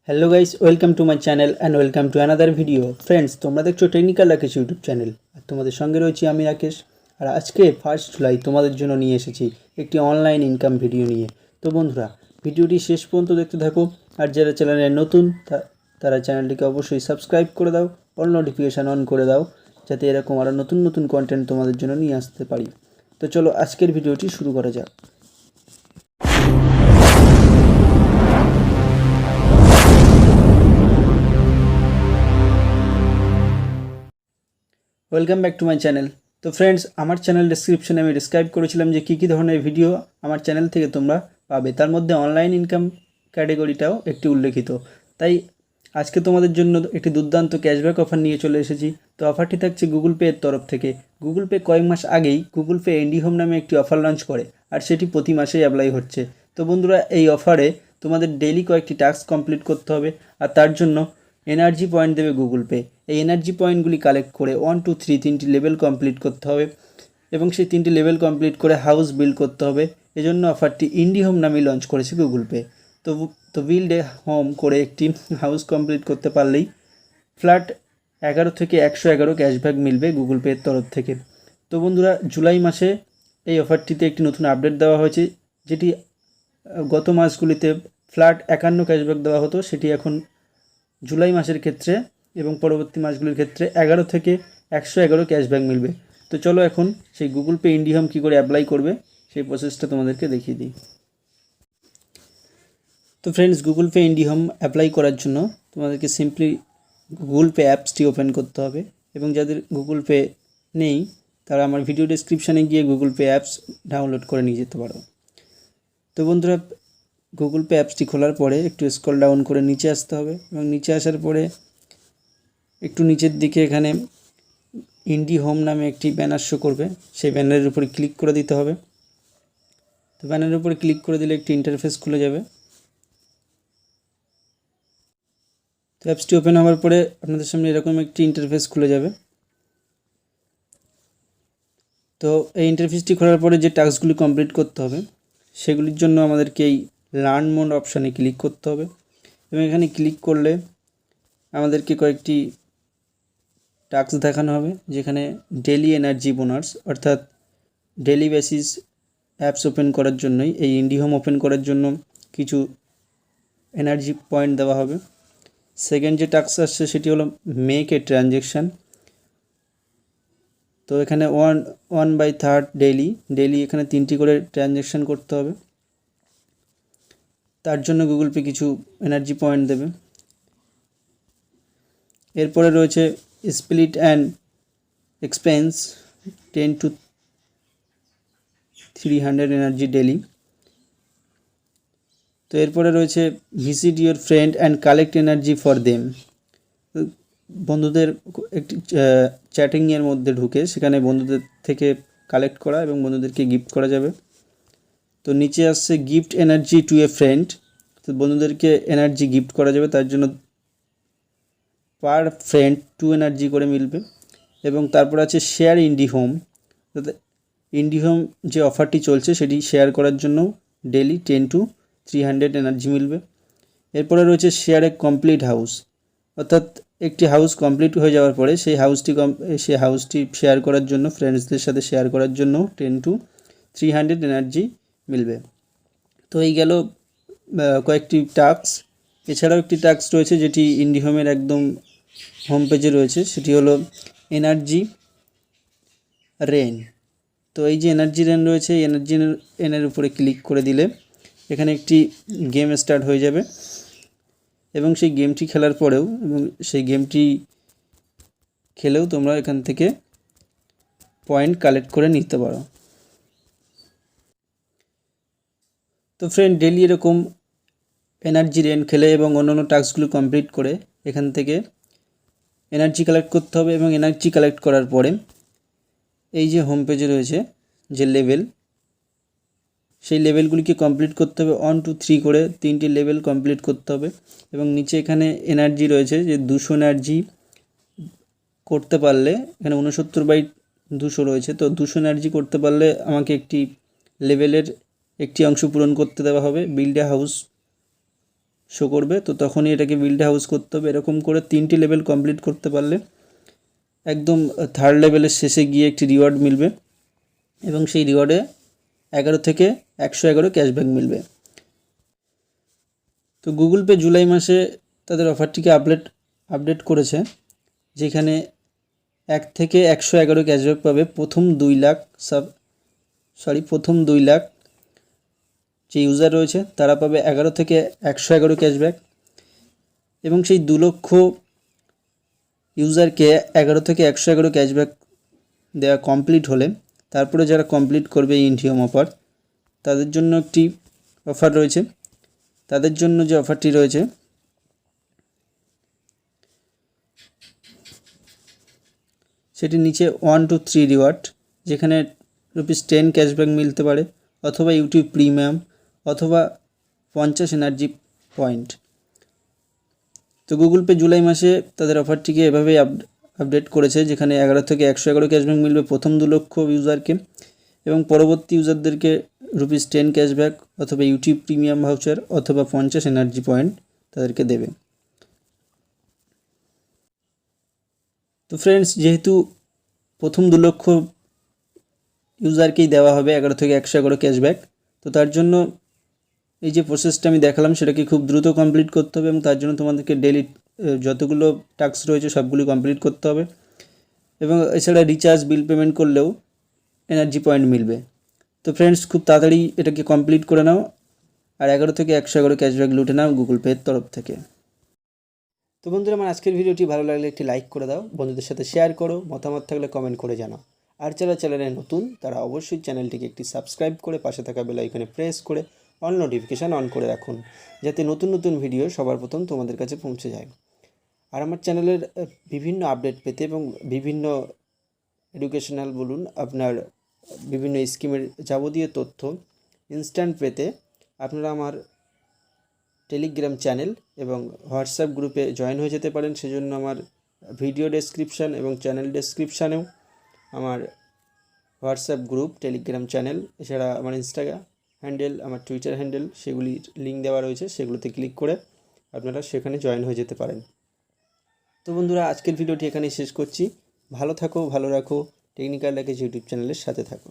Hello guys, welcome to my channel and welcome to another video. Friends, तुम्हारा देखो technical Rakesh YouTube channel और तुम्हारे संगे रही आमी राकेश। और आज के 1 जुलाई तुम्हारे जन्य निये एसेछि एक ऑनलाइन इनकाम भिडियो निये। तो बंधुरा भिडियोटी शेष पर्यन्त देखते थाको और जारा चैनेले नतून तारा चैनलटिके अवश्य सबस्क्राइब करे दाओ, अल नोटिफिकेशन अन करे दाओ जाते एरकम आरो नतून नतून कन्टेंट तुम्हारे जन्य निये आसते पारी। तो चलो आजकेर भिडियोटी शुरू करा जाक। Welcome back to my channel. तो फ्रेंड्स, हमार चैनल डिस्क्रिप्शने मैं डिसक्राइब करेছিলাম যে কী ধরনের ভিডিও আমার চ্যানেল থেকে তোমরা পাবে। তার মধ্যে অনলাইন ইনকাম ক্যাটাগরিটাও একটি উল্লেখিত। তাই আজকে তোমাদের জন্য একটি দুর্দান্ত ক্যাশব্যাক অফার নিয়ে চলে এসেছি। তো অফারটি থাকছে গুগল পে এর তরফ থেকে। গুগল পে কয়েক মাস আগেই গুগল পে ইন্ডি-হোম নামে একটি অফার লঞ্চ করে আর সেটি প্রতি মাসেই অ্যাপ্লাই হচ্ছে। তো বন্ধুরা, এই অফারে তোমাদের ডেইলি কয়েকটি টাস্ক কমপ্লিট করতে হবে আর তার জন্য এনার্জি পয়েন্ট দেবে গুগল পে। এই এনার্জি পয়েন্টগুলি কালেক্ট করে 1, 2, 3 তিনটি লেভেল কমপ্লিট করতে হবে এবং সেই তিনটি লেভেল কমপ্লিট করে হাউস বিল্ড করতে হবে। এজন্য অফারটি ইন্ডি-হোম নামে লঞ্চ করেছে গুগল পে। তো বিল্ড এ হোম করে একটি হাউস কমপ্লিট করতে পারলেই ফ্ল্যাট 11 থেকে 111 ক্যাশব্যাক মিলবে গুগল পে এর তরফ থেকে। তো বন্ধুরা, জুলাই মাসে এই অফারটিতে একটি নতুন আপডেট দেওয়া হয়েছে, যেটি গত মাসগুলিতে ফ্ল্যাট 51 ক্যাশব্যাক দেওয়া হতো, সেটি এখন জুলাই মাসের ক্ষেত্রে এবং পরবর্তী মাসগুলির ক্ষেত্রে 11 থেকে 111 ক্যাশব্যাক মিলবে। তো চলো এখন সেই গুগল পে ইন্ডি-হোম কী করে অ্যাপ্লাই করবে সেই প্রসেসটা তোমাদেরকে দেখিয়ে দিই। তো ফ্রেন্ডস, গুগল পে ইন্ডি-হোম অ্যাপ্লাই করার জন্য তোমাদেরকে সিম্পলি গুগল পে অ্যাপসটি ওপেন করতে হবে এবং যাদের গুগল পে নেই তারা আমার ভিডিও ডেসক্রিপশানে গিয়ে গুগল পে অ্যাপস ডাউনলোড করে নিয়ে যেতে পারো। তো বন্ধুরা, গুগল পে অ্যাপসটি খোলার পরে একটু স্ক্রল ডাউন করে নিচে আসতে হবে এবং নিচে আসার পরে একটু নিচের দিকে এখানে ইন্ডি-হোম নামে একটি ব্যানার শো করবে, সেই ব্যানারের উপরে ক্লিক করে দিতে হবে। তো ব্যানারের উপরে ক্লিক করে দিলে একটি ইন্টারফেস খুলে যাবে। তো অ্যাপসটি ওপেন হওয়ার পরে আপনাদের সামনে এরকম একটি ইন্টারফেস খুলে যাবে। তো এই ইন্টারফেসটি খোলার পরে যে টাস্কগুলি কমপ্লিট করতে হবে সেগুলির জন্য আমাদেরকে এই লার্ন মোড অপশানে ক্লিক করতে হবে এবং এখানে ক্লিক করলে আমাদেরকে কয়েকটি টাস্ক দেখানো হবে, যেখানে ডেলি এনার্জি বোনাস অর্থাৎ ডেলি বেসিস অ্যাপস ওপেন করার জন্যই এই ইন্ডি-হোম ওপেন করার জন্য কিছু এনার্জি পয়েন্ট দেওয়া হবে। সেকেন্ড যে টাস্ক আসছে সেটি হলো মেক এ ট্রানজ্যাকশান। তো এখানে 1/3 ডেলি এখানে 3টি করে ট্রানজ্যাকশান করতে হবে, তার জন্য গুগল পে কিছু এনার্জি পয়েন্ট দেবে। এরপরে রয়েছে split and expense 10 to 300 energy daily. তো এরপরে রয়েছে visit your friend and collect energy for them. বন্ধুদের একটি চ্যাটিংয়ের মধ্যে ঢুকে সেখানে বন্ধুদের থেকে কালেক্ট করা এবং বন্ধুদেরকে গিফট করা যাবে। তো নিচে আসছে gift energy to a friend. তো বন্ধুদেরকে এনার্জি গিফট করা যাবে, তার জন্য পার ফ্রেন্ড 2 এনার্জি করে মিলবে। এবং তারপর আছে শেয়ার ইন্ডি-হোম। ইন্ডি-হোম যে অফারটি চলছে সেটি শেয়ার করার জন্য ডেলি 10 to 300 এনার্জি মিলবে। এরপরে রয়েছে শেয়ার এ কমপ্লিট হাউস, অর্থাৎ একটি হাউস কমপ্লিট হয়ে যাওয়ার পরে সেই হাউসটি শেয়ার করার জন্য ফ্রেন্ডসদের সাথে শেয়ার করার জন্য 10 to 300 এনার্জি মিলবে। তো এই গেল কয়েকটি টাস্ক। এছাড়াও একটি টাস্ক রয়েছে যেটি ইন্ডি-হোমের একদম হোম পেজে রয়েছে, সেটি হলো এনার্জি রেন। তো এই যে এনার্জি রেন রয়েছে, এই এনার্জি রেনের উপরে ক্লিক করে দিলে এখানে একটি গেম স্টার্ট হয়ে যাবে এবং সেই গেমটি খেলার পরেও এবং সেই গেমটি খেলেও তোমরা এখান থেকে পয়েন্ট কালেক্ট করে নিতে পারো। তো ফ্রেন্ড, ডেলি এরকম এনার্জি রেন খেলে এবং অন্যান্য টাস্কগুলো কমপ্লিট করে এখান থেকে এনার্জি কালেক্ট করতে হবে এবং এনার্জি কালেক্ট করার পরে এই যে হোম পেজে রয়েছে যে লেভেল, সেই লেভেলগুলিকে কমপ্লিট করতে হবে। 1, 2, 3 করে 3টি লেভেল কমপ্লিট করতে হবে এবং নিচে এখানে এনার্জি রয়েছে যে 200 এনার্জি করতে পারলে, এখানে 69/200 রয়েছে। তো 200 এনার্জি করতে পারলে আমাকে একটি লেভেলের একটি অংশ পূরণ করতে দেওয়া হবে, বিল্ড এ হাউস শো করবে, তো তখনই এটাকে বিল্ড হাউস করতে হবে। এরকম করে 3টি লেভেল কমপ্লিট করতে পারলে একদম 3rd লেভেলের শেষে গিয়ে একটি রিওয়ার্ড মিলবে এবং সেই রিওয়ার্ডে 11 থেকে 111 ক্যাশব্যাক মিলবে। তো গুগল পে জুলাই মাসে তাদের অফারটিকে আপডেট করেছে, যেখানে 1 থেকে 111 ক্যাশব্যাক পাবে প্রথম 2 লাখ যে ইউজার রয়েছে তারা পাবে 11 থেকে 111 ক্যাশব্যাক, এবং সেই 2 লক্ষ ইউজারকে 11 থেকে 111 ক্যাশব্যাক দেওয়া কমপ্লিট হলে তারপরে যারা কমপ্লিট করবে Indi-Home অফার তাদের জন্য একটি অফার রয়েছে। তাদের জন্য যে অফারটি রয়েছে সেটি নিচে 1 to 3 রিওয়ার্ড, যেখানে ₹10 ক্যাশব্যাক মিলতে পারে, অথবা ইউটিউব প্রিমিয়াম, অথবা 50 এনার্জি পয়েন্ট। তো গুগল পে জুলাই মাসে তাদের অফারটিকে এভাবেই আপডেট করেছে, যেখানে 11 থেকে 111 ক্যাশব্যাক মিলবে প্রথম 2 লক্ষ ইউজারকে, এবং পরবর্তী ইউজারদেরকে ₹10 ক্যাশব্যাক, অথবা ইউটিউব প্রিমিয়াম ভাউচার, অথবা 50 এনার্জি পয়েন্ট তাদেরকে দেবে। তো ফ্রেন্ডস, যেহেতু প্রথম 2 লক্ষ ইউজারকেই দেওয়া হবে 11 থেকে 111 ক্যাশব্যাক, তো তার জন্য এই যে প্রসেসটা আমি দেখালাম সেটাকে খুব দ্রুত কমপ্লিট করতে হবে, এবং তার জন্য তোমাদেরকে ডেলি যতগুলো টাস্ক রয়েছে সবগুলি কমপ্লিট করতে হবে, এবং এছাড়া রিচার্জ বিল পেমেন্ট করলেও এনার্জি পয়েন্ট মিলবে। তো ফ্রেন্ডস, খুব তাড়াতাড়ি এটাকে কমপ্লিট করে নাও আর 11 থেকে 111 ক্যাশব্যাক লুটে নাও গুগল পের তরফ থেকে। তো বন্ধুরা, আমার আজকের ভিডিওটি ভালো লাগলে একটি লাইক করে দাও, বন্ধুদের সাথে শেয়ার করো, মতামত থাকলে কমেন্ট করে জানাও। আর যারা চ্যানেলে নতুন তারা অবশ্যই চ্যানেলটিকে একটি সাবস্ক্রাইব করে পাশে থাকা বেল আইকনে প্রেস করে অল নোটিফিকেশান অন করে রাখুন, যাতে নতুন নতুন ভিডিও সবার প্রথম তোমাদের কাছে পৌঁছে যায়। আর আমার চ্যানেলের বিভিন্ন আপডেট পেতে এবং বিভিন্ন এডুকেশনাল বলুন, আপনার বিভিন্ন স্কিমের যাবতীয় তথ্য ইনস্ট্যান্ট পেতে আপনারা আমার টেলিগ্রাম চ্যানেল এবং হোয়াটসঅ্যাপ গ্রুপে জয়েন হয়ে যেতে পারেন। সেজন্য আমার ভিডিও ডেসক্রিপশান এবং চ্যানেল ডেসক্রিপশানেও আমার হোয়াটসঅ্যাপ গ্রুপ, টেলিগ্রাম চ্যানেল, এছাড়া আমার ইনস্টাগ্রাম হ্যান্ডেল, আমার টুইটার হ্যান্ডেল, সেগুলির লিঙ্ক দেওয়া রয়েছে, সেগুলোতে ক্লিক করে আপনারা সেখানে জয়েন হয়ে যেতে পারেন। তো বন্ধুরা, আজকের ভিডিওটি এখানেই শেষ করছি। ভালো থাকো, ভালো রাখো, টেকনিক্যাল রাকেশ ইউটিউব চ্যানেলের সাথে থাকো।